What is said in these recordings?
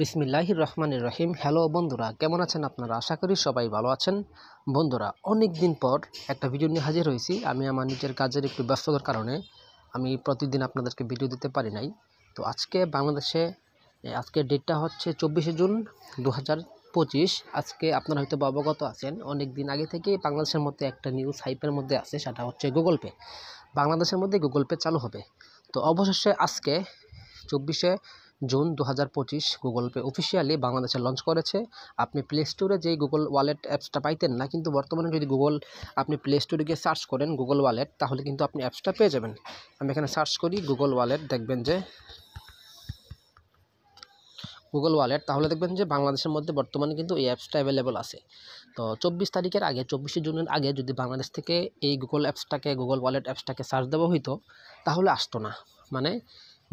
বিসমিল্লাহির রহমানির রহিম। হ্যালো বন্ধুরা, কেমন আছেন আপনারা? আশা করি সবাই ভালো আছেন। বন্ধুরা, অনেক দিন পর একটা ভিডিও নিয়ে হাজির হয়েছি। আমি আমার নিজের কাজের একটু ব্যস্ততার কারণে আমি প্রতিদিন আপনাদেরকে ভিডিও দিতে পারি নাই। তো আজকে বাংলাদেশে আজকের ডেটটা হচ্ছে 24শে জুন 2025। আজকে আপনারা হয়তো অবগত আছেন, অনেক দিন আগে থেকেই বাংলাদেশের মধ্যে একটা নিউজ হাইপের মধ্যে আছে, সেটা হচ্ছে গুগল পে। বাংলাদেশের মধ্যে গুগল পে চালু হবে। তো অবশেষে আজকে 24শে জুন 2025 গুগল পে অফিসিয়ালি বাংলাদেশে লঞ্চ করেছে। আপনি প্লে স্টোরে যেই গুগল ওয়ালেট অ্যাপসটা পাইতেন না, কিন্তু বর্তমানে যদি আপনি প্লে স্টোরে গিয়ে সার্চ করেন গুগল ওয়ালেট, তাহলে কিন্তু আপনি অ্যাপসটা পেয়ে যাবেন। আমি এখানে সার্চ করি গুগল ওয়ালেট, দেখবেন যে গুগল ওয়ালেট, তাহলে দেখবেন যে বাংলাদেশের মধ্যে বর্তমানে কিন্তু এই অ্যাপসটা অ্যাভেলেবল আছে। তো 24 তারিখের আগে, 24শে জুনের আগে যদি বাংলাদেশ থেকে এই গুগল ওয়ালেট অ্যাপসটাকে সার্চ দেওয়া হইতো, তাহলে আসতো না, মানে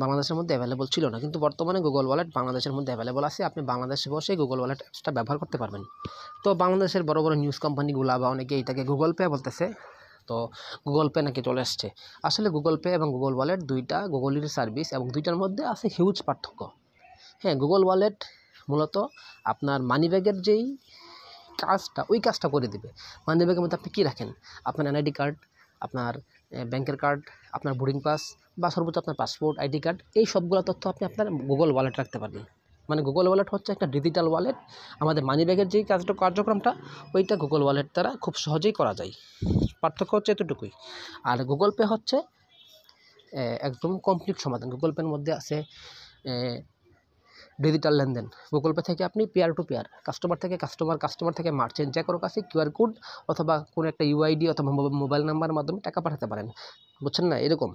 বাংলাদেশের মধ্যে অ্যাভেলেবল ছিল না। কিন্তু বর্তমানে গুগল ওয়ালেট বাংলাদেশের মধ্যে অ্যাভেলেবল আছে। আপনি বাংলাদেশে বসে গুগল ওয়ালেট অ্যাপসটা ব্যবহার করতে পারবেন। তো বাংলাদেশের বড় বড় নিউজ কোম্পানিগুলা বা অনেকে এটাকে গুগল পে বলতেছে। তো গুগল পে নাকি চলে আসছে। আসলে গুগল পে এবং গুগল ওয়ালেট দুইটা গুগলের সার্ভিস, এবং দুইটার মধ্যে আছে হিউজ পার্থক্য। হ্যাঁ, গুগল ওয়ালেট মূলত আপনার মানিব্যাগের যেই কাজটা, ওই কাজটা করে দেবে। মানিব্যাগের মধ্যে আপনি কী রাখেন? আপনার এনআইডি কার্ড, আপনার ব্যাংকের কার্ড, আপনার বোর্ডিং পাস, বা সর্বোচ্চ আপনার পাসপোর্ট, আইডি কার্ড, এই সবগুলো তথ্য আপনি আপনার গুগল ওয়ালেট রাখতে পারবেন। মানে গুগল ওয়ালেট হচ্ছে একটা ডিজিটাল ওয়ালেট। আমাদের মানিব্যাগের যেই কার্যক্রমটা, ওইটা গুগল ওয়ালেট দ্বারা খুব সহজেই করা যায়। পার্থক্য হচ্ছে এতটুকুই। আর গুগল পে হচ্ছে একদম কমপ্লিট সমাধান। গুগল পের মধ্যে আছে ডিজিটাল লেনদেন। গুগল পে থেকে আপনি পেয়ার টু পেয়ার, কাস্টমার থেকে কাস্টমার থেকে মার্চেন্ট, যে কারো কাছে কিউআর কোড অথবা কোনো একটা ইউআইডি অথবা মোবাইল নাম্বারের মাধ্যমে টাকা পাঠাতে পারেন। বুঝছেন না? এরকম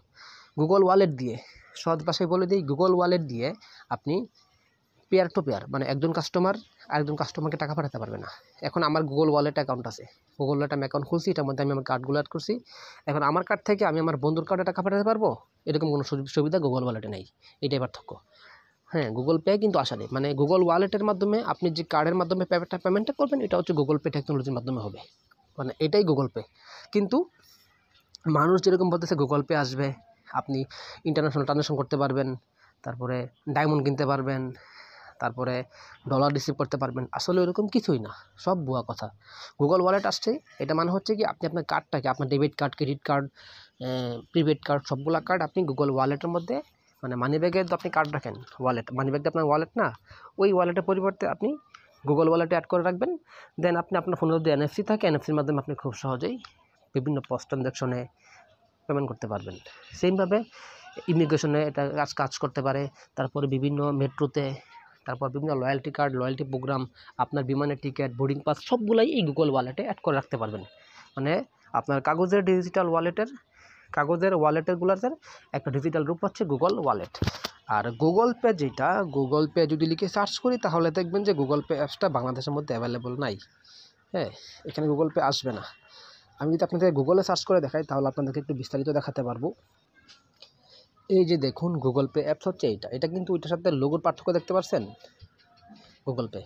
গুগল ওয়ালেট দিয়ে, সহজ ভাষায় বলে দিই, গুগল ওয়ালেট দিয়ে আপনি পেয়ার টু পেয়ার, মানে একজন কাস্টমার আরেকজন কাস্টমারকে টাকা পাঠাতে পারবে না। এখন আমার গুগল ওয়ালেট অ্যাকাউন্ট আছে, গুগল ওয়ালেট আমি অ্যাকাউন্ট খুলছি, এটার মধ্যে আমি আমার কার্ডগুলো অ্যাড করছি। এখন আমার কার্ড থেকে আমি আমার বন্ধুর কার্ডে টাকা পাঠাতে পারবো, এরকম কোনো সুবিধা গুগল ওয়ালেটে নেই। এটাই পার্থক্য। হ্যাঁ, গুগল পে কিন্তু আসা নেই, মানে গুগল ওয়ালেটের মাধ্যমে আপনি যে কার্ডের মাধ্যমে পেমেন্টটা করবেন, এটা হচ্ছে গুগল পে টেকনোলজির মাধ্যমে হবে, মানে এটাই গুগল পে। কিন্তু মানুষ যেরকম বলতেছে গুগল পে আসবে, আপনি ইন্টারন্যাশনাল ট্রানজাকশন করতে পারবেন, তারপরে ডায়মন্ড কিনতে পারবেন, তারপরে ডলার রিসিভ করতে পারবেন, আসলে ওরকম কিছুই না, সব ভুয়া কথা। গুগল ওয়ালেট আসছে, এটা মানে হচ্ছে কি, আপনি আপনার কার্ডটাকে, আপনার debit card, credit card, prepaid card, সবগুলা কার্ড আপনি গুগল ওয়ালেটের মধ্যে, মানে মানিব্যাগে তো আপনি কার্ড রাখেন, ওয়ালেট, মানিব্যাগটা আপনার ওয়ালেট না, ওই ওয়ালেটের পরিবর্তে আপনি গুগল ওয়ালেটে অ্যাড করে রাখবেন। দেন আপনি আপনার ফোনের মধ্যে এনএফসি থাকে, এনএফসির মাধ্যমে আপনি খুব সহজেই বিভিন্ন পোস্ট ট্রানজাকশনে পেমেন্ট করতে পারবেন। সেমভাবে ইমিগ্রেশনে এটা কাজ করতে পারে, তারপরে বিভিন্ন মেট্রোতে, তারপর বিভিন্ন লয়্যালটি কার্ড, লয়্যালটি প্রোগ্রাম, আপনার বিমানের টিকিট, বোর্ডিং পাস, সবগুলাই এই গুগল ওয়ালেটে অ্যাড করে রাখতে পারবেন। মানে আপনার কাগজের ওয়ালেটেরগুলোর একটা ডিজিটাল রূপ হচ্ছে গুগল ওয়ালেট। আর গুগল পে যেটা, গুগল পে যদি লিখে সার্চ করি, তাহলে দেখবেন যে গুগল পে অ্যাপসটা বাংলাদেশের মধ্যে অ্যাভেলেবল নাই। হ্যাঁ, এখানে গুগল পে আসবে না। আমি যদি আপনাদের গুগলে সার্চ করে দেখাই, তাহলে আপনাদেরকে একটু বিস্তারিত দেখাতে পারবো। এই যে দেখুন, গুগল পে অ্যাপস হচ্ছে এটা কিন্তু ওইটার সাথে লোগোর পার্থক্য দেখতে পাচ্ছেন। গুগল পে,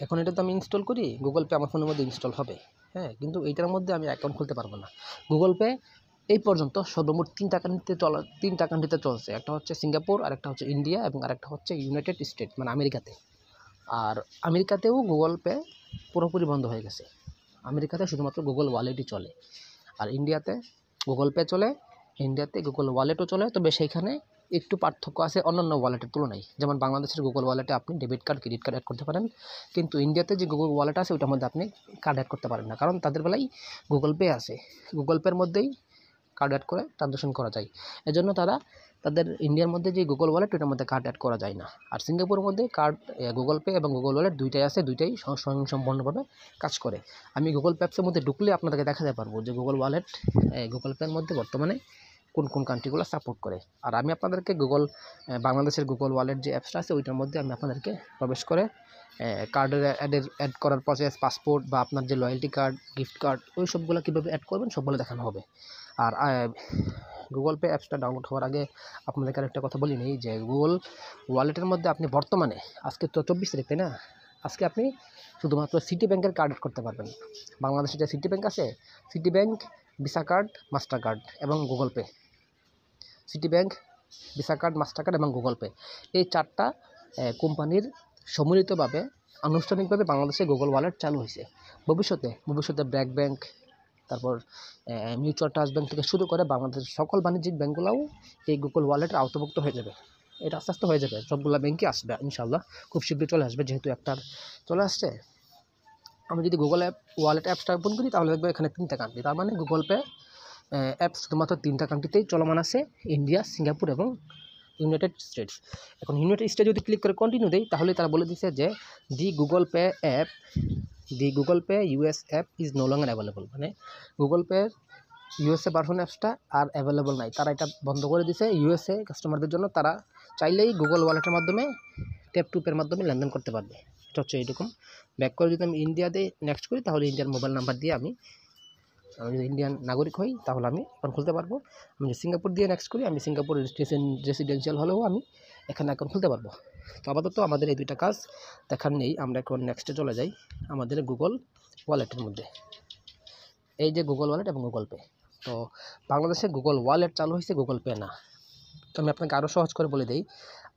এখন এটা তো আমি ইনস্টল করি, গুগল পে আমার ফোনের মধ্যে ইনস্টল হবে। হ্যাঁ, কিন্তু এইটার মধ্যে আমি অ্যাকাউন্ট খুলতে পারবো না। গুগল পে এই পর্যন্ত সর্বমোট তিনটা কান্ট্রিতে চলছে। একটা হচ্ছে সিঙ্গাপুর, আরেকটা হচ্ছে ইন্ডিয়া, এবং আরেকটা হচ্ছে ইউনাইটেড স্টেট, মানে আমেরিকাতে। আর আমেরিকাতেও গুগল পে পুরোপুরি বন্ধ হয়ে গেছে। আমেরিকাতে শুধুমাত্র গুগল ওয়ালেটই চলে। আর ইন্ডিয়াতে গুগল পে চলে, ইন্ডিয়াতে গুগল ওয়ালেটও চলে, তবে সেইখানে একটু পার্থক্য আছে অন্যান্য ওয়ালেটের তুলনায়। যেমন বাংলাদেশের গুগল ওয়ালেটে আপনি debit card, credit card add করতে পারেন, কিন্তু ইন্ডিয়াতে যে গুগল ওয়ালেট আছে, ওইটার মধ্যে আপনি কার্ড অ্যাড করতে পারেন না, কারণ তাদের বেলায় গুগল পে আছে। গুগল পের মধ্যেই কার্ড অ্যাড করে ট্রানজাকশন করা যায়। এজন্য তাদের ইন্ডিয়ার মধ্যে যে গুগল ওয়ালেট, ওইটার মধ্যে কার্ড অ্যাড করা যায় না। আর সিঙ্গাপুরের মধ্যে গুগল পে এবং গুগল ওয়ালেট দুইটাই আছে, দুইটাই স্বয়ংসম্পূর্ণভাবে কাজ করে। আমি গুগল ম্যাপসের মধ্যে ঢুকলে আপনাদেরকে দেখাতে পারবো যে গুগল পের মধ্যে বর্তমানে কোন কোন কান্ট্রিগুলো সাপোর্ট করে। আর আমি আপনাদেরকে বাংলাদেশের গুগল ওয়ালেট যে অ্যাপসটা আছে, ওইটার মধ্যে আমি আপনাদেরকে প্রবেশ করে কার্ডের অ্যাড করার প্রসেস, পাসপোর্ট বা আপনার যে লয়্যালটি কার্ড, গিফট কার্ড, ওই সবগুলো কীভাবে অ্যাড করবেন সবগুলো দেখানো হবে। আর গুগল পে অ্যাপসটা ডাউনলোড হওয়ার আগে আপনাদেরকে আরেকটা কথা বলি নেই, যে গুগল ওয়ালেটের মধ্যে আপনি বর্তমানে, আজকে তো 24 তারিখ, তাই না? আজকে আপনি শুধুমাত্র সিটি ব্যাংকের কার্ড অ্যাড করতে পারবেন। বাংলাদেশে যে সিটি ব্যাংক আছে, City Bank, Visa card, Mastercard এবং Google Pay, City Bank, Visa card, Mastercard এবং গুগল পে, এই চারটা কোম্পানির সম্মিলিতভাবে আনুষ্ঠানিকভাবে বাংলাদেশে গুগল ওয়ালেট চালু হয়েছে। ভবিষ্যতে ব্র্যাক ব্যাংক, তারপর মিউচুয়াল ট্রাস্ট ব্যাংক থেকে শুরু করে বাংলাদেশের সকল বাণিজ্যিক ব্যাংকগুলোও এই গুগল ওয়ালেটের আওতাভুক্ত হয়ে যাবে। এটা আস্তে আস্তে হয়ে যাবে, সবগুলো ব্যাংকই আসবে ইনশাআল্লাহ, খুব শীঘ্রই চলে আসবে, যেহেতু একটার চলে আসছে। আমি যদি গুগল ওয়ালেট অ্যাপসটা ওপেন করি তাহলে দেখবো এখানে 3টা কান্ট্রি, তার মানে গুগল পে অ্যাপ শুধুমাত্র 3টা কান্ট্রিতেই চলমান আছে, ইন্ডিয়া, সিঙ্গাপুর এবং ইউনাইটেড স্টেটস। এখন ইউনাইটেড স্টেটস যদি ক্লিক করে কন্টিনিউ দেই তাহলে তারা বলে দিচ্ছে যে the Google Pay US app is no longer available, মানে গুগল পে ইউএসএ ভার্সন অ্যাপসটা আর অ্যাভেলেবল নাই, তারা এটা বন্ধ করে দিয়েছে ইউএসএ কাস্টমারদের জন্য। তারা চাইলেই গুগল ওয়ালেটের মাধ্যমে ট্যাপ টু পের মাধ্যমে লেনদেন করতে পারবে। এটা হচ্ছে এইরকম। ব্যাক করে যদি আমি ইন্ডিয়া দিয়ে নেক্সট করি তাহলে ইন্ডিয়ার মোবাইল নাম্বার দিয়ে আমি যদি ইন্ডিয়ান নাগরিক হই তাহলে আমি অ্যাকাউন্ট খুলতে পারবো। আমি যদি সিঙ্গাপুর দিয়ে নেক্সট করি, আমি সিঙ্গাপুর রেসিডেন্সিয়াল হলেও আমি এখানে অ্যাকাউন্ট খুলতে পারবো। তো আপাতত আমাদের এই 2টা কাজ দেখার নেই, আমরা এখন নেক্সটে চলে যাই আমাদের গুগল ওয়ালেটের মধ্যে। এই যে গুগল ওয়ালেট এবং গুগল পে, তো বাংলাদেশে গুগল ওয়ালেট চালু হয়েছে, গুগল পে না। তো আমি আপনাকে আরও সহজ করে বলে দিই,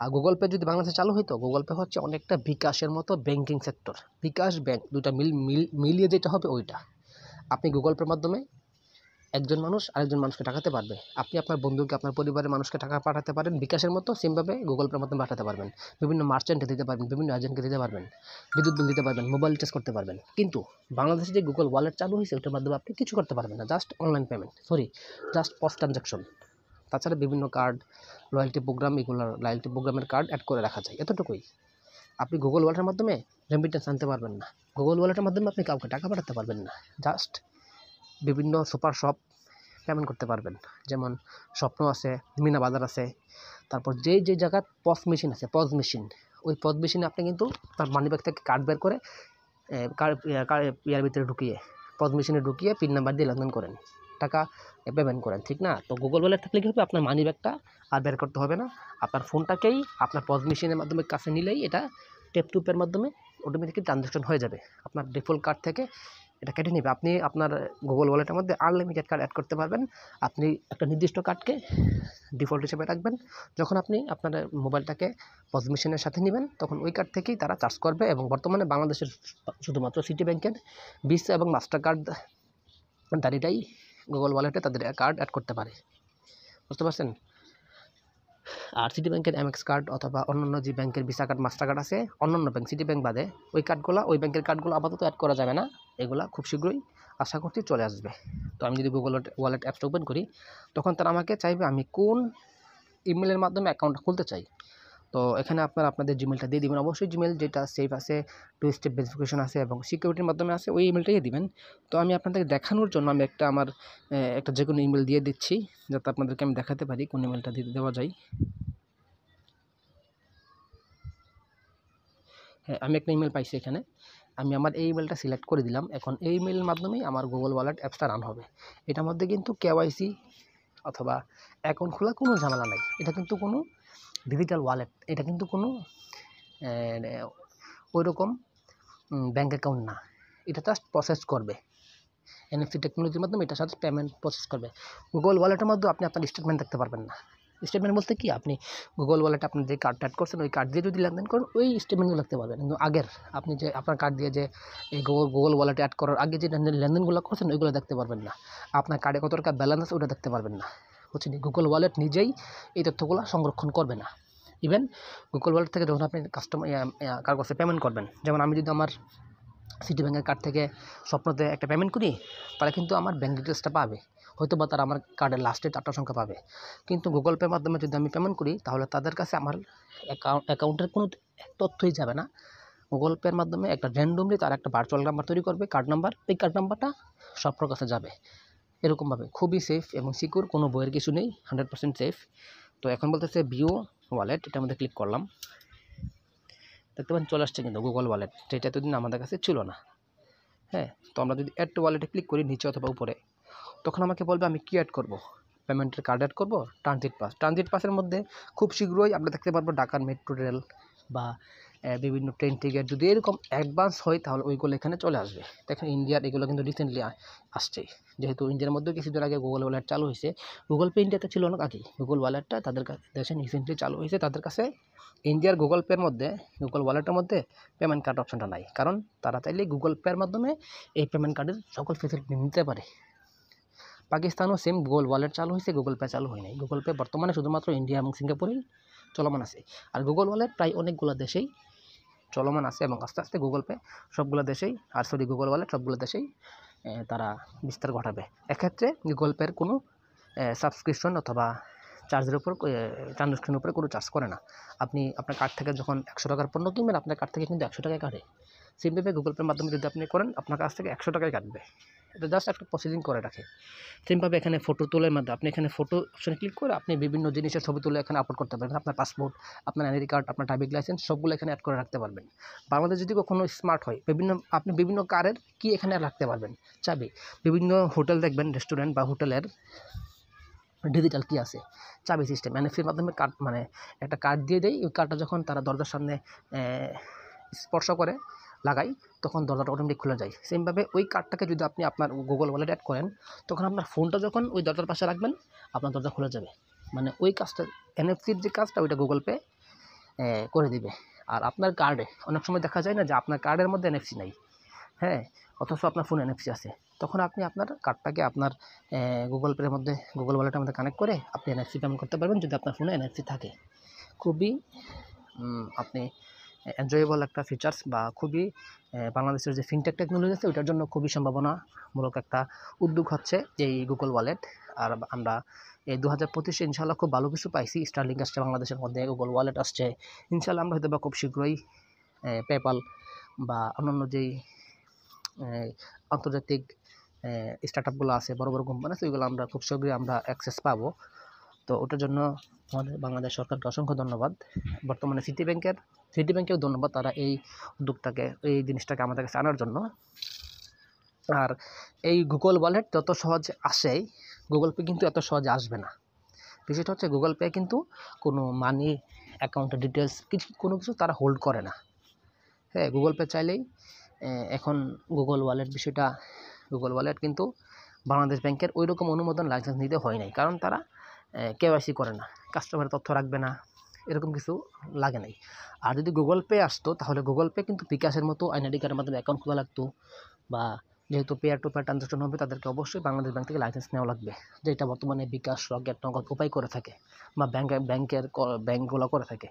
আর গুগল পে যদি বাংলাদেশে চালু হইতো, গুগল পে হচ্ছে অনেকটা বিকাশের মতো ব্যাংকিং সেক্টর, বিকাশ ব্যাংক, দুটা মিলিয়ে যেটা হবে ওইটা। আপনি গুগল পের মাধ্যমে একজন মানুষ আরেকজন মানুষকে টাকাতে পারবে, আপনি আপনার বন্ধুকে, আপনার পরিবারের মানুষকে টাকা পাঠাতে পারেন বিকাশের মতো, সেমভাবে গুগল পের মাধ্যমে পাঠাতে পারবেন, বিভিন্ন মার্চেন্টকে দিতে পারবেন, বিভিন্ন এজেন্টকে দিতে পারবেন, বিদ্যুৎ বিল দিতে পারবেন, মোবাইল রিচার্জ করতে পারবেন। কিন্তু বাংলাদেশে যে গুগল ওয়ালেট চালু হয়েছে ওটার মাধ্যমে আপনি কিছু করতে পারবেন না, just online payment, just paused transaction. তাছাড়া বিভিন্ন কার্ড, লয়্যালটি প্রোগ্রামের কার্ড অ্যাড করে রাখা যায়, এতটুকুই। আপনি গুগল ওয়ালেটের মাধ্যমে রেমিটেন্স আনতে পারবেন না, গুগল ওয়ালেটের মাধ্যমে আপনি কাউকে টাকা পাঠাতে পারবেন না, জাস্ট বিভিন্ন সুপার শপ পেমেন্ট করতে পারবেন, যেমন স্বপ্ন আছে, মিনা বাজার আছে, তারপর যে জায়গায় পজ মেশিন, ওই পজ মেশিনে আপনি কিন্তু তার মানিব্যাগ থেকে কার্ড বের করে ইয়ার ভিতরে ঢুকিয়ে, পজ মেশিনে ঢুকিয়ে পিন নাম্বার দিয়ে লেনদেন করেন, টাকা পেমেন্ট করেন, ঠিক না? তো গুগল ওয়ালেট থাকলে কী হবে, আপনার মানিব্যাগটা আর বের করতে হবে না, আপনার ফোনটাকেই আপনার পজ মেশিনের মাধ্যমে কাছে নিলেই এটা ট্যাপ টু পের মাধ্যমে অটোমেটিক্যালি ট্রানজাকশন হয়ে যাবে, আপনার ডিফল্ট কার্ড থেকে এটা কেটে নেবে। আপনি আপনার গুগল ওয়ালেটের মধ্যে আনলিমিটেড কার্ড অ্যাড করতে পারবেন, আপনি একটা নির্দিষ্ট কার্ডকে ডিফল্ট হিসেবে রাখবেন, যখন আপনি আপনার মোবাইলটাকে পজ মেশিনের সাথে নেবেন তখন ওই কার্ড থেকেই তারা চার্জ করবে। এবং বর্তমানে বাংলাদেশের শুধুমাত্র সিটি ব্যাংকের ভিসা এবং মাস্টার কার্ড দাঁড়িয়েটাই গুগল ওয়ালেটে তাদের কার্ড অ্যাড করতে পারে, বুঝতে পারছেন? আর সিটি ব্যাংকের এমএক্স কার্ড অথবা অন্যান্য যে ব্যাংকের ভিসা কার্ড, মাস্টার কার্ড আছে, অন্যান্য ব্যাংক, সিটি ব্যাংক বাদে ওই ব্যাংকের কার্ডগুলো আপাতত অ্যাড করা যাবে না, এগুলা খুব শীঘ্রই আশা করছি চলে আসবে। তো আমি যদি গুগল ওয়ালেট অ্যাপসটা ওপেন করি তখন তারা আমাকে চাইবে আমি কোন ইমেলের মাধ্যমে অ্যাকাউন্টটা খুলতে চাই। তো এখানে আপনাদের জিমেলটা দিয়ে দিবেন, অবশ্যই জিমেল যেটা সেফ আছে, 2 স্টেপ ভেরিফিকেশন আছে এবং সিকিউরিটির মাধ্যমে আছে, ওই ইমেলটাই দিবেন। তো আমি আপনাদেরকে দেখানোর জন্য আমি আমার একটা যে কোনো ইমেল দিয়ে দিচ্ছি, যাতে আপনাদেরকে আমি দেখাতে পারি কোন ইমেলটা দেওয়া যায়। হ্যাঁ, আমি একটা ইমেল পাইছি এখানে, আমি আমার এই ইমেলটা সিলেক্ট করে দিলাম। এখন এই ইমেলের মাধ্যমেই আমার গুগল ওয়ালেট অ্যাপসটা রান হবে। এটার মধ্যে কিন্তু কেওয়াইসি অথবা অ্যাকাউন্ট খোলা কোনো ঝামেলা নাই, এটা কিন্তু কোনো ডিজিটাল ওয়ালেট, এটা কিন্তু কোনো ওই রকম ব্যাঙ্ক অ্যাকাউন্ট না, এটা জাস্ট প্রসেস করবে, এনএফসি টেকনোলজির মাধ্যমে এটা সাথে পেমেন্ট প্রসেস করবে। গুগল ওয়ালেটের মধ্যে আপনি আপনার স্টেটমেন্ট দেখতে পারবেন না। স্টেটমেন্ট বলতে কি, আপনি গুগল ওয়ালেটে আপনি যে কার্ড অ্যাড করছেন ওই কার্ড দিয়ে যদি লেনদেন করেন ওই স্টেটমেন্টগুলো দেখতে পারবেন, কিন্তু আগের আপনি যে আপনার কার্ড দিয়ে যে এই গুগল ওয়ালেটে অ্যাড করার আগে যে লেনদেনগুলো করছেন ওইগুলো দেখতে পারবেন না, আপনার কার্ডে কত টাকা ব্যালেন্স আছে ওটা দেখতে পারবেন না, বুঝছেন? গুগল ওয়ালেট নিজেই এই তথ্যগুলো সংরক্ষণ করবে না। ইভেন গুগল ওয়ালেট থেকে যখন আপনি কার কাছে পেমেন্ট করবেন, যেমন আমি যদি আমার সিটি ব্যাংকের কার্ড থেকে স্বপ্নতে একটা পেমেন্ট করি, তারা কিন্তু আমার ব্যাঙ্ক ডিটেলসটা পাবে, হয়তো বা তারা আমার কার্ডের লাস্টে 4টা সংখ্যা পাবে। কিন্তু গুগল পের মাধ্যমে যদি আমি পেমেন্ট করি তাহলে তাদের কাছে আমার অ্যাকাউন্টের কোনো তথ্যই যাবে না। গুগল পের মাধ্যমে একটা র্যান্ডমলি তার একটা ভার্চুয়াল নাম্বার তৈরি করবে, কার্ড নাম্বার, এই কার্ড নাম্বারটা স্বপ্নর কাছে যাবে, এরকমভাবে খুবই সেফ এবং সিকিউর, কোনো বইয়ের কিছু নেই, 100% সেফ। তো এখন বলতেছে ভিও ওয়ালেট, এটার মধ্যে ক্লিক করলাম, দেখতে পাচ্ছেন চলে আসছে কিন্তু গুগল ওয়ালেট, যেটা এতদিন আমাদের কাছে ছিল না। হ্যাঁ, তো আমরা যদি অ্যাড টু ওয়ালেটে ক্লিক করি নিচে অথবা উপরে, তখন আমাকে বলবে আমি কী অ্যাড করব, পেমেন্টের কার্ড অ্যাড করব, ট্রানজিট পাসের মধ্যে খুব শীঘ্রই আমরা দেখতে পারবো ঢাকার মেট্রো রেল বা বিভিন্ন ট্রেন টিকিট যদি এরকম অ্যাডভান্স হয় তাহলে ওইগুলো এখানে চলে আসবে। দেখেন ইন্ডিয়ার এগুলো কিন্তু রিসেন্টলি আসছে, যেহেতু ইন্ডিয়ার মধ্যে কিছুদিন আগে গুগল ওয়ালেট চালু হয়েছে। গুগল পে ইন্ডিয়াতে ছিল অনেক আগে, গুগল ওয়ালেটটা তাদের কাছে দেশে রিসেন্টলি চালু হয়েছে। তাদের কাছে ইন্ডিয়ার গুগল পের মধ্যে, গুগল ওয়ালেটের মধ্যে পেমেন্ট কার্ড অপশনটা নাই, কারণ তারা চাইলে গুগল পের মাধ্যমে এই পেমেন্ট কার্ডের সকল ফেসিলিটি নিতে পারে। পাকিস্তানও সেম গুগল ওয়ালেট চালু হয়েছে, গুগল পে চালু হয় নাই। গুগল পে বর্তমানে শুধুমাত্র ইন্ডিয়া এবং সিঙ্গাপুরেই চলমান আছে, আর গুগল ওয়ালেট প্রায় অনেকগুলো দেশেই চলমান আছে এবং আস্তে আস্তে গুগল পে সবগুলো দেশেই, গুগল ওয়ালেট সবগুলো দেশেই তারা বিস্তার ঘটাবে। এক্ষেত্রে গুগল পের কোনো সাবস্ক্রিপশন অথবা চার্জের উপর ট্রানজাকশনের উপরে কোনো চার্জ করে না। আপনি আপনার কার্ড থেকে যখন 100 টাকার পণ্য কিনবেন, আপনার কার্ড থেকে কিন্তু 100 টাকায় কাটে। সিমভাবে গুগল পের মাধ্যমে যদি আপনি করেন, আপনার কাছ থেকে 100 টাকায় কাটবে। এটা জাস্ট একটা প্রসেসিং করে রাখে। সেমভাবে এখানে ফটো তোলার মাধ্যমে আপনি এখানে ফটো অপশনে ক্লিক করে আপনি বিভিন্ন জিনিসের ছবি তুলে এখানে আপলোড করতে পারবেন। আপনার পাসপোর্ট, আপনার আইডি কার্ড, আপনার ড্রাইভিং লাইসেন্স সবগুলো এখানে অ্যাড করে রাখতে পারবেন। বাংলাদেশ যদি কখনো স্মার্ট হয়, আপনি বিভিন্ন কারের কি এখানে রাখতে পারবেন, চাবি। বিভিন্ন হোটেল দেখবেন, রেস্টুরেন্ট বা হোটেলের ডিজিটাল কি আছে, চাবি সিস্টেম, এনএফসির মাধ্যমে কার্ড, মানে একটা কার্ড দিয়ে দেয়। ওই কার্ডটা যখন তারা দরজার সামনে স্পর্শ করে লাগাই, তখন দরজাটা অটোমেটিক খুলে যায়। সেমভাবে ওই কার্ডটাকে যদি আপনি আপনার গুগল ওয়ালেট অ্যাড করেন, তখন আপনার ফোনটা যখন ওই দরজার পাশে রাখবেন, আপনার দরজা খুলে যাবে। মানে ওই কাজটা, এনএফসির যে কাজটা, ওইটা গুগল পে করে দিবে। আর আপনার কার্ডে অনেক সময় দেখা যায় না যে আপনার কার্ডের মধ্যে এনএফসি নাই, হ্যাঁ, অথচ আপনার ফোনে এনএফসি আছে। তখন আপনি আপনার কার্ডটাকে আপনার গুগল পের মধ্যে, গুগল ওয়ালেটের মধ্যে কানেক্ট করে আপনি এনএফসি পেমেন্ট করতে পারবেন, যদি আপনার ফোনে এনএফসি থাকে। খুবই আপনি এনজয়েবল একটা ফিচার্স, বা খুবই বাংলাদেশের যে ফিনটেক টেকনোলজি আছে ওইটার জন্য খুবই সম্ভাবনামূলক একটা উদ্যোগ হচ্ছে এই গুগল ওয়ালেট। আর আমরা এই 2025-এ ইনশাআল্লাহ খুব ভালো কিছু পাইছি। স্টারলিংক আসছে বাংলাদেশের মধ্যে, গুগল ওয়ালেট আসছে। ইনশাআল্লাহ আমরা হয়তো বা খুব শীঘ্রই পেপ্যাল বা অন্যান্য যেই আন্তর্জাতিক স্টার্টআপগুলো আছে, বড় বড় কোম্পানি আছে, ওইগুলো আমরা খুব শীঘ্রই আমরা অ্যাক্সেস পাবো। তো ওটার জন্য আমাদের বাংলাদেশ সরকারকে অসংখ্য ধন্যবাদ। বর্তমানে সিটি ব্যাংকেও ধন্যবাদ, তারা এই উদ্যোগটাকে, এই জিনিসটাকে আমাদের কাছে আনার জন্য। আর এই গুগল ওয়ালেট যত সহজে আসে, গুগল পে কিন্তু এত সহজে আসবে না। বিষয়টা হচ্ছে গুগল পে কিন্তু কোনো মানি, অ্যাকাউন্টের ডিটেলস কোনো কিছু তারা হোল্ড করে না। হ্যাঁ, গুগল পে চাইলেই এখন গুগল ওয়ালেট কিন্তু বাংলাদেশ ব্যাংকের ওই রকম অনুমোদন লাইসেন্স নিতে হয় নাই, কারণ তারা কেওয়াইসি করে না, কাস্টমারের তথ্য রাখবে না, এরকম কিছু লাগে নাই। আর যদি গুগল পে আসতো, তাহলে গুগল পে কিন্তু বিকাশের মতো আইডেন্টি কার্ডের মাধ্যমে অ্যাকাউন্ট খোলা লাগতো, বা যেহেতু পেয়ার টু পেয়ার ট্রানজাকশন হবে, তাদেরকে অবশ্যই বাংলাদেশ ব্যাংক থেকে লাইসেন্স নেওয়া লাগবে, যেটা বর্তমানে বিকাশ, রকেট, নগদ উপায় করে থাকে, বা ব্যাংকগুলো করে থাকে।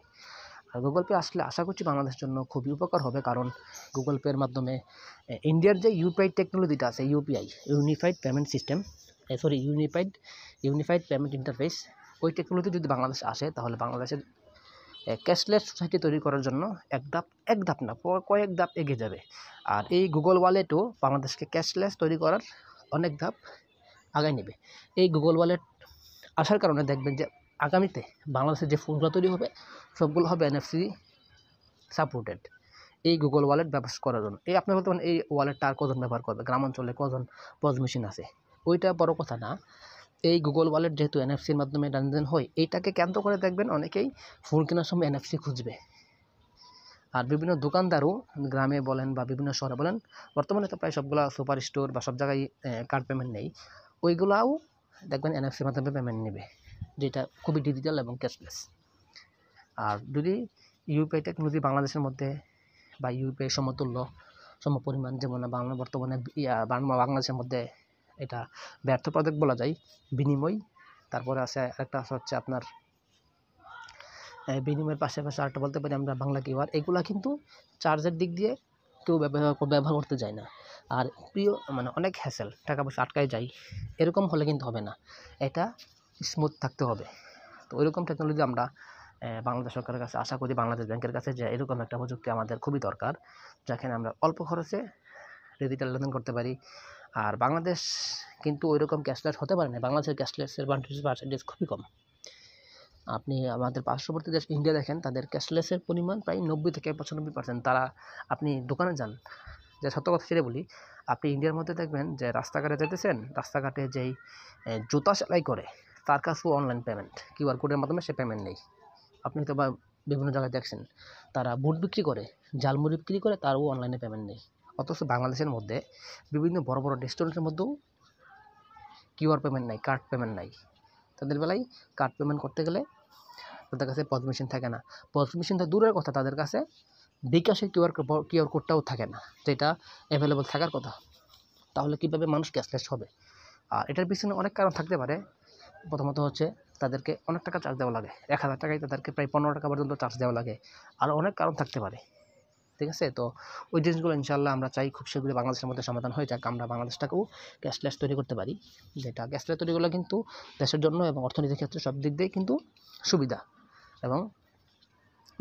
আর গুগল পে আসলে আশা করছি বাংলাদেশের জন্য খুবই উপকার হবে, কারণ গুগল পের মাধ্যমে ইন্ডিয়ার যে ইউপিআই টেকনোলজিটা আছে, unified payment system, unified payment interface, ওই টেকনোলজি যদি বাংলাদেশে আসে, তাহলে বাংলাদেশের ক্যাশলেস সোসাইটি তৈরি করার জন্য এক ধাপ না, কয়েক ধাপ এগিয়ে যাবে। আর এই গুগল ওয়ালেটও বাংলাদেশকে ক্যাশলেস তৈরি করার অনেক ধাপ আগায় নেবে। এই গুগল ওয়ালেট আসার কারণে দেখবেন যে আগামীতে বাংলাদেশের যে ফোনগুলো তৈরি হবে, সবগুলো হবে এনএফসি সাপোর্টেড, এই গুগল ওয়ালেট ব্যবহার করার জন্য। এই আপনি বলতে পারেন এই ওয়ালেটটা আর কজন ব্যবহার করবে, গ্রামাঞ্চলে কজন পজ মেশিন আছে, ওইটা বড় কথা না। এই গুগল ওয়ালেট যেহেতু এনএফসির মাধ্যমে লেনদেন হয়, এইটাকে কেন্দ্র করে দেখবেন অনেকেই ফোন কেনার সময় এনএফসি খুঁজবে। আর বিভিন্ন দোকানদারও, গ্রামে বলেন বা বিভিন্ন শহরে বলেন, বর্তমানে তো প্রায় সবগুলা সুপার স্টোর বা সব জায়গায় কার্ড পেমেন্ট নেই, ওইগুলাও দেখবেন এনএফসির মাধ্যমে পেমেন্ট নেবে, যেটা খুবই ডিজিটাল এবং ক্যাশলেস। আর যদি ইউপিআই টেকনোলজি বাংলাদেশের মধ্যে, বা ইউপিআই সমপরিমাণ, যেমন বর্তমানে বাংলাদেশের মধ্যে এটা ব্যর্থ প্রজেক্ট বলা যায়, বিনিময়। তারপরে আছে একটা হচ্ছে আপনার বিনিময়ের পাশাপাশি আরেকটা বলতে পারি আমরা বাংলা কিউআর। এগুলা কিন্তু চার্জের দিক দিয়ে কেউ ব্যবহার করতে যায় না, আর মানে অনেক হ্যাসেল, টাকা পয়সা আটকায় যায়, এরকম হলে কিন্তু হবে না, এটা স্মুথ থাকতে হবে। তো ওইরকম টেকনোলজি আমরা বাংলাদেশ সরকারের কাছে আশা করি, বাংলাদেশ ব্যাংকের কাছে, যে এরকম একটা প্রযুক্তি আমাদের খুবই দরকার, যেখানে আমরা অল্প খরচে ডিজিটাল লেনদেন করতে পারি। আর বাংলাদেশ কিন্তু ওইরকম ক্যাশলেস হতে পারে না, বাংলাদেশের ক্যাশলেসের পার্সেন্টেজ খুবই কম। আপনি আমাদের পার্শ্ববর্তী দেশ ইন্ডিয়া দেখেন, তাদের ক্যাশলেসের পরিমাণ প্রায় 90 থেকে 95%। তারা, আপনি দোকানে যান, যে সত্য কথা সেটা বলি, আপনি ইন্ডিয়ার মধ্যে দেখবেন যে রাস্তাঘাটে যেতেছেন, রাস্তাঘাটে যেই জুতা সেলাই করে, তার কাছেও অনলাইন পেমেন্ট, কিউআর কোডের মাধ্যমে সে পেমেন্ট নেই। আপনি হয়তো বা বিভিন্ন জায়গায় দেখছেন তারা বুট বিক্রি করে, ঝালমুড়ি বিক্রি করে, তারও অনলাইনে পেমেন্ট নেই। অথচ বাংলাদেশের মধ্যে বিভিন্ন বড় বড় রেস্টুরেন্টের মধ্যেও কিউআর পেমেন্ট নাই, কার্ড পেমেন্ট নাই। তাদের বেলায় কার্ড পেমেন্ট করতে গেলে তাদের কাছে পজ মেশিন থাকে না। পজ মেশিন তো দূরের কথা, তাদের কাছে বিকাশের কিউআর কোডটাও থাকে না, যেটা অ্যাভেলেবল থাকার কথা। তাহলে কীভাবে মানুষ ক্যাশলেস হবে? আর এটার পিছনে অনেক কারণ থাকতে পারে। প্রথমত হচ্ছে তাদেরকে অনেক টাকা চার্জ দেওয়া লাগে, 1000 টাকায় তাদেরকে প্রায় 15 টাকা পর্যন্ত চার্জ দেওয়া লাগে। আর অনেক কারণ থাকতে পারে, ঠিক আছে? তো ওই জিনিসগুলো ইনশাআল্লাহ আমরা চাই খুব শীঘ্রই বাংলাদেশের মধ্যে সমাধান হয়ে যাক, আমরা বাংলাদেশটাকেও ক্যাশলেস তৈরি করতে পারি। যেটা ক্যাশলেস তৈরি করলে কিন্তু দেশের জন্য এবং অর্থনীতির ক্ষেত্রে সব দিক দিয়ে কিন্তু সুবিধা, এবং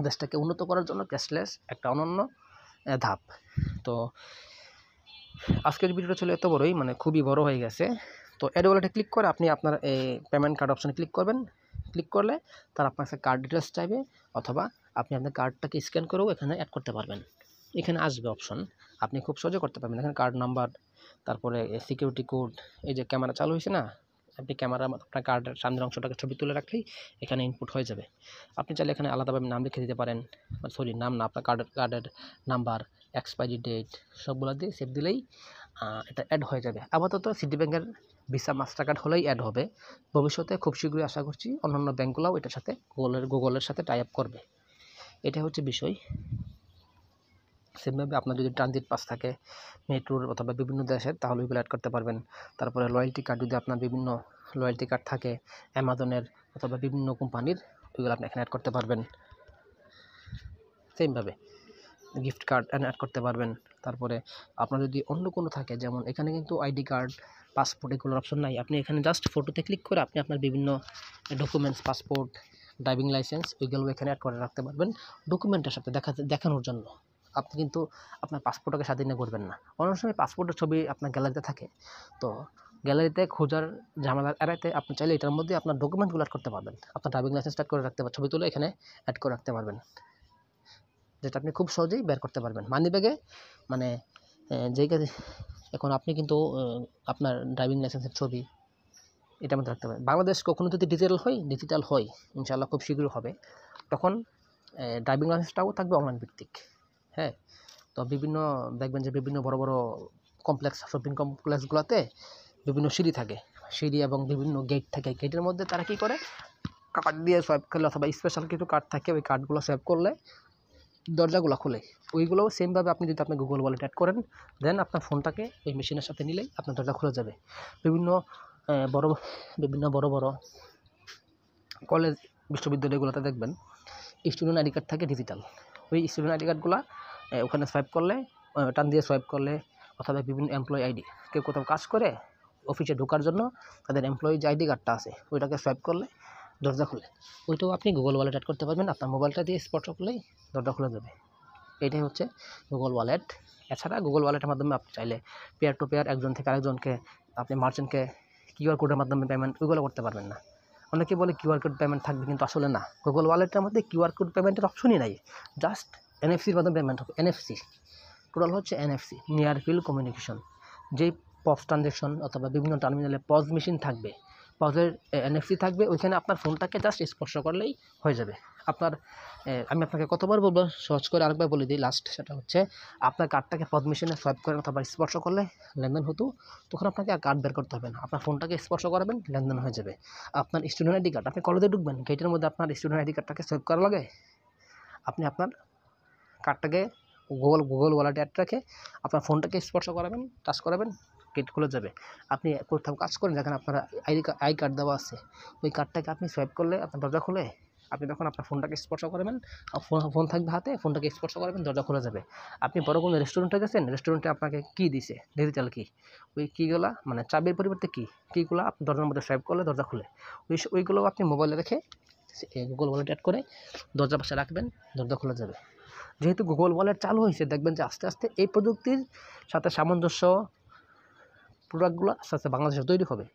দেশটাকে উন্নত করার জন্য ক্যাশলেস একটা অনন্য ধাপ। তো আজকের ভিডিওটা ছিল এত বড়ই, মানে খুবই বড় হয়ে গেছে। তো অ্যাড ওয়ালেটে ক্লিক করে আপনি আপনার এই পেমেন্ট কার্ড অপশানে ক্লিক করবেন। ক্লিক করলে তারা আপনার কাছে কার্ড ডিটেলস চাইবে, অথবা আপনি আপনার কার্ডটাকে স্ক্যান করেও এখানে অ্যাড করতে পারবেন। এখানে আসবে অপশন, আপনি খুব সহজে করতে পারবেন। এখানে কার্ড নাম্বার, তারপরে সিকিউরিটি কোড, এই যে ক্যামেরা চালু হয়েছে না, আপনি ক্যামেরা আপনার কার্ডের সামনের অংশটাকে ছবি তুলে রাখলেই এখানে ইনপুট হয়ে যাবে। আপনি চাইলে এখানে আলাদাভাবে নাম লিখে দিতে পারেন, নাম না, আপনার কার্ডের নাম্বার, এক্সপায়ারি ডেট সবগুলো দিয়ে সেভ দিলেই এটা অ্যাড হয়ে যাবে। আপাতত সিটি ব্যাংকের ভিসা মাস্টার কার্ড হলেই অ্যাড হবে। ভবিষ্যতে খুব শীঘ্রই আশা করছি অন্যান্য ব্যাংকগুলোও এটার সাথে গুগলের সাথে টাই আপ করবে। এটা হচ্ছে বিষয়। সেমভাবে আপনার যদি ট্রানজিট পাস থাকে মেট্রোর অথবা বিভিন্ন দেশের, তাহলে ওইগুলো অ্যাড করতে পারবেন। তারপরে লয়্যালটি কার্ড, যদি আপনার বিভিন্ন লয়্যালটি কার্ড থাকে অ্যামাজনের অথবা বিভিন্ন কোম্পানির, ওইগুলো আপনি এখানে অ্যাড করতে পারবেন। সেমভাবে গিফট কার্ড অ্যাড করতে পারবেন। তারপরে আপনার যদি অন্য কোনো থাকে, যেমন এখানে কিন্তু আইডি কার্ড, পাসপোর্ট এগুলোর অপশন নাই। আপনি এখানে জাস্ট ফটোতে ক্লিক করে আপনি আপনার বিভিন্ন ডকুমেন্টস, পাসপোর্ট, ড্রাইভিং লাইসেন্স, ওইগুলো এখানে অ্যাড করে রাখতে পারবেন ডকুমেন্টের সাথে দেখানোর জন্য। আপনি কিন্তু আপনার পাসপোর্টকে সাথে নিয়ে করবেন না। অনেক সময় পাসপোর্টের ছবি আপনার গ্যালারিতে থাকে, তো গ্যালারিতে খোঁজার ঝামেলা এড়াইতে আপনি চাইলে এটার মধ্যে আপনার ডকুমেন্টগুলো অ্যাড করতে পারবেন। আপনার ড্রাইভিং লাইসেন্স অ্যাড করে রাখতে পারবেন, ছবি তুলে এখানে অ্যাড করে রাখতে পারবেন, যেটা আপনি খুব সহজেই বের করতে পারবেন মানি ব্যাগে। মানে যেই কাজে এখন আপনি কিন্তু আপনার ড্রাইভিং লাইসেন্সের ছবি এটার মধ্যে রাখতে পারবেন। বাংলাদেশ কখনো যদি ডিজিটাল হয় ইনশাআল্লাহ খুব শীঘ্রই হবে, তখন ড্রাইভিং লাইসেন্সটাও থাকবে অনলাইন ভিত্তিক। হ্যাঁ, তো দেখবেন যে বিভিন্ন বড় বড় শপিং কমপ্লেক্সগুলোতে বিভিন্ন সিঁড়ি থাকে, সিঁড়ি এবং বিভিন্ন গেট থাকে। গেটের মধ্যে তারা কী করে, কার্ড দিয়ে সোয়াইপ করলে অথবা স্পেশাল কিছু কার্ড থাকে, ওই কার্ডগুলো সোয়াইপ করলে দরজাগুলো খুলে। ওইগুলোও সেমভাবে আপনি যদি আপনার গুগল ওয়ালেট অ্যাড করেন, দেন আপনার ফোনটাকে ওই মেশিনের সাথে নিলেই আপনার দরজা খুলে যাবে। বিভিন্ন বড় বড় কলেজ, বিশ্ববিদ্যালয়গুলোতে দেখবেন স্টুডেন্ট আইডি কার্ড থাকে ডিজিটাল। ওই স্টুডেন্ট আইডি কার্ডগুলো ওখানে সোয়াইপ করলে, টান দিয়ে সোয়াইপ করলে, অথবা বিভিন্ন এমপ্লয়ি আইডি, কেউ কোথাও কাজ করে অফিসে ঢোকার জন্য তাদের এমপ্লয়ি যে আইডি কার্ডটা আছে ওইটাকে সোয়াইপ করলে দরজা খুলে। ওইটাও আপনি গুগল ওয়ালেট অ্যাড করতে পারবেন, আপনার মোবাইলটা দিয়ে স্পর্শ করলেই দরজা খুলে যাবে। এটাই হচ্ছে গুগল ওয়ালেট। এছাড়া গুগল ওয়ালেটের মাধ্যমে আপনি চাইলে পেয়ার টু পেয়ার, একজন থেকে আরেকজনকে, আপনি মার্চেন্টকে কিউআর কোডের মাধ্যমে পেমেন্ট ওইগুলো করতে পারবেন না। অনেকে বলে কিউআর কোড পেমেন্ট থাকবে, কিন্তু আসলে না। গুগল ওয়ালেটের মধ্যে কিউআর কোড পেমেন্টের অপশনই নাই, জাস্ট এনএফসির মাধ্যমে পেমেন্ট হবে। এনএফসি টোটাল হচ্ছে এনএফসি, নিয়ার ফিল্ড কমিউনিকেশন। যেই পজ ট্রানজ্যাকশন অথবা বিভিন্ন টার্মিনালে পজ মেশিন থাকবে, পজের এনএফসি থাকবে, ওইখানে আপনার ফোনটাকে জাস্ট স্পর্শ করলেই হয়ে যাবে। আমি আপনাকে কতবার বলবো, সহজ করে আরেকবার বলে দিই লাস্ট, সেটা হচ্ছে আপনার কার্ডটাকে পজ মেশিনে সোয়াইপ করেন অথবা স্পর্শ করলে লেনদেন হতো, তখন আপনাকে আর কার্ড বের করতে হবে না, আপনার ফোনটাকে স্পর্শ করাবেন, লেনদেন হয়ে যাবে। আপনার স্টুডেন্ট আইডি কার্ড, আপনি কলেজে ঢুকবেন, গেটের মধ্যে আপনার স্টুডেন্ট আইডি কার্ডটাকে সোয়াইপ করা লাগে, আপনি আপনার কার্ডটাকে গুগল ওয়ালেটে অ্যাড রেখে আপনার ফোনটাকে স্পর্শ করাবেন, টাচ করাবেন, গেট খুলে যাবে। আপনি কোথাও কাজ করেন যেখানে আপনার আই কার্ড দেওয়া আছে, ওই কার্ডটাকে আপনি সোয়াইপ করলে আপনার দরজা খুলে, আপনি তখন আপনার ফোনটাকে স্পর্শ করবেন, ফোন থাকবে হাতে, ফোনটাকে স্পর্শ করবেন, দরজা খুলে যাবে। আপনি বড় কোনো রেস্টুরেন্টে গেছেন, রেস্টুরেন্টে আপনাকে কী দিছে, ডিজিটাল কি, ওই কীগুলা মানে চাবির পরিবর্তে কীগুলো আপনি দরজার মধ্যে সোয়াইপ করলে দরজা খুলে, ওইগুলো আপনি মোবাইলে রেখে গুগল ওয়ালেট অ্যাড করে দরজার পাশে রাখবেন, দরজা খুলে যাবে। যেহেতু গুগল ওয়ালেট চালু হয়েছে, দেখবেন যে আস্তে আস্তে এই প্রযুক্তির সাথে সামঞ্জস্য প্রোডাক্টগুলো আস্তে আস্তে বাংলাদেশে তৈরি হবে।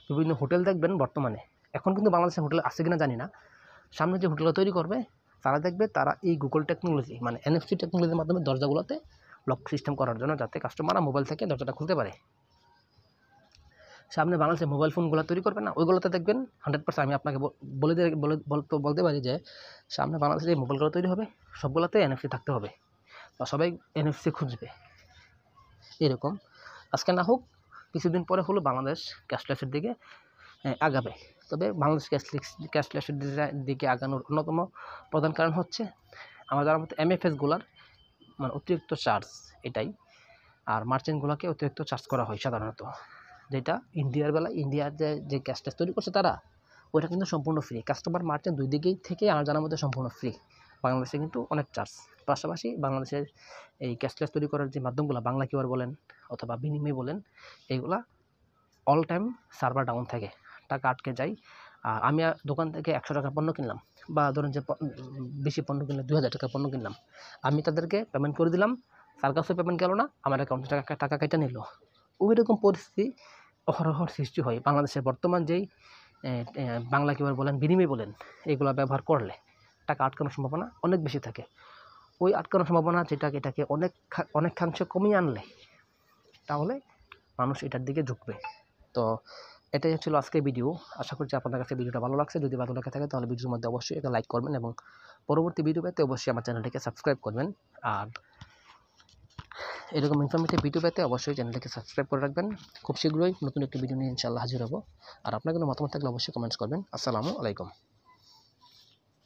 বিভিন্ন হোটেল দেখবেন বর্তমানে, এখন কিন্তু বাংলাদেশের হোটেল আছে কিনা জানি না, সামনে যে হোটেলটা তৈরি করবে তারা দেখবে তারা এই গুগল টেকনোলজি মানে এনএফসি টেকনোলজির মাধ্যমে দরজাগুলোতে লক সিস্টেম করার জন্য, যাতে কাস্টমাররা মোবাইল থেকে দরজাটা খুলতে পারে। সামনে বাংলাদেশে মোবাইল ফোনগুলো তৈরি করবে না, ওইগুলোতে দেখবেন 100% আমি আপনাকে বলতে পারি যে সামনে বাংলাদেশে যে মোবাইলগুলো তৈরি হবে সবগুলোতে NFC থাকতে হবে, বা সবাই NFC খুঁজবে। এরকম আজকে না হোক কিছুদিন পরে হলো বাংলাদেশ ক্যাশলেসের দিকে আগাবে। তবে বাংলাদেশ ক্যাশলেসের দিকে আগানোর অন্যতম প্রধান কারণ হচ্ছে আমার জানার মতো MFSগুলোর মানে অতিরিক্ত চার্জ, এটাই। আর মার্চেন্টগুলোকে অতিরিক্ত চার্জ করা হয় সাধারণত, যেটা ইন্ডিয়ার যে ক্যাশলেস তৈরি করছে তারা, ওইটা কিন্তু সম্পূর্ণ ফ্রি। কাস্টমার মার্চেন্ট দুই দিকেই থেকে আমার জানার মধ্যে সম্পূর্ণ ফ্রি। বাংলাদেশে কিন্তু অনেক চার্জ। পাশাপাশি বাংলাদেশের এই ক্যাশলেস তৈরি করার যে মাধ্যমগুলো, বাংলা কিউআর বলেন অথবা বিনিময় বলেন, এইগুলা অল টাইম সার্ভার ডাউন থাকে, টাকা আটকে যায়। আর আমি দোকান থেকে 100 টাকা পণ্য কিনলাম, বা ধরেন যে বেশি পণ্য কিনলে 2000 টাকা পণ্য কিনলাম, আমি তাদেরকে পেমেন্ট করে দিলাম, তার কাছে পেমেন্ট গেল না, আমার অ্যাকাউন্টে টাকা কেটে নিল। ওইরকম পরিস্থিতি অহরহর সৃষ্টি হয় বাংলাদেশের বর্তমান যেই বাংলা কিউআর বলেন বিনিময় বলেন, এগুলো ব্যবহার করলে টাকা আটকানোর সম্ভাবনা অনেক বেশি থাকে। ওই আটকানোর সম্ভাবনা এটাকে অনেকাংশে কমিয়ে আনলে তাহলে মানুষ এটার দিকে ঝুঁকবে। তো এটাই ছিল আজকের ভিডিও। আশা করছি আপনাদের কাছে ভিডিওটা ভালো লাগছে। যদি ভালো লাগে থাকে তাহলে ভিডিওর মধ্যে অবশ্যই একটা লাইক করবেন, এবং পরবর্তী ভিডিও পেতে অবশ্যই আমার চ্যানেলটিকে সাবস্ক্রাইব করবেন। আর এরকম ইনফরমেটিভ ভিডিও পেতে অবশ্যই চ্যানেলটিকে সাবস্ক্রাইব করে রাখবেন। খুব শীঘ্রই নতুন একটি ভিডিও নিয়ে ইনশাআল্লাহ হাজির হব। আর আপনার কোনো মতামত থাকলে অবশ্যই কমেন্টস করবেন। আসসালামু আলাইকুম।